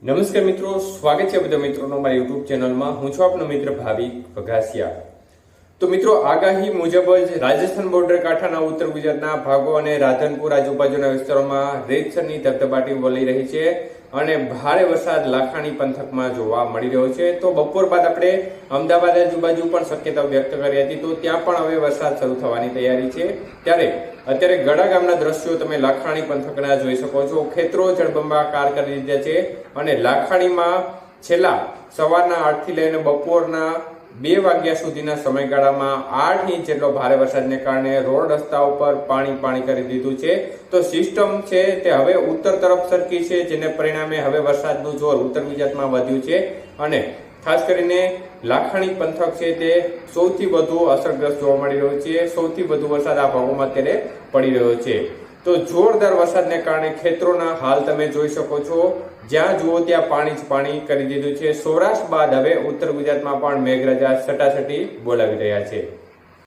નમસ્કાર મિત્રો, સ્વાગત છે બધા મિત્રોનો મારી યુટ્યુબ ચેનલમાં. હું છું આપનો મિત્ર ભાવિક વઘાસિયા. તો મિત્રો, આગાહી મુજબ જ રાજસ્થાન બોર્ડર કાંઠાના ઉત્તર ગુજરાતના ભાગો અને રાધનપુર આજુબાજુના વિસ્તારોમાં રેતસરની ધબધબાટી વળી રહી છે અને ભારે વરસાદ લાખાણી પંથકમાં જોવા મળી રહ્યો છે. તો બપોર બાદ આપણે અમદાવાદ આજુબાજુ પણ શક્યતા વ્યક્ત કરી હતી, તો ત્યાં પણ હવે વરસાદ શરૂ થવાની તૈયારી છે. ત્યારે અત્યારે ગડા ગામના દ્રશ્યો તમે લાખાણી પંથકના જોઈ શકો છો. ખેતરો જળબંબાકાર કરી દીધા છે અને લાખાણીમાં છેલ્લા સવારના 8 થી લઈને બપોરના 2 વાગ્યા સુધીના સમયગાળામાં 8 ઇંચ જેટલો ભારે વરસાદને કારણે રોડ રસ્તા ઉપર પાણી કરી દીધું છે. તો સિસ્ટમ છે તે હવે ઉત્તર તરફ સરકી છે, જેને પરિણામે હવે વરસાદનું જોર ઉત્તર ગુજરાતમાં વધ્યું છે અને ખાસ કરીને લાખાણી પંથક છે તે સૌથી વધુ અસરગ્રસ્ત જોવા મળી રહ્યો છે. સૌથી વધુ વરસાદ આ ભાગોમાં અત્યારે પડી રહ્યો છે. તો જોરદાર વરસાદને કારણે ખેતરોના હાલ તમે જોઈ શકો છો. જ્યાં જુઓ ત્યાં પાણી કરી દીધું છે. સૌરાષ્ટ્ર બાદ હવે ઉત્તર ગુજરાતમાં પણ મેઘરાજા છટાછટી બોલાવી રહ્યા છે.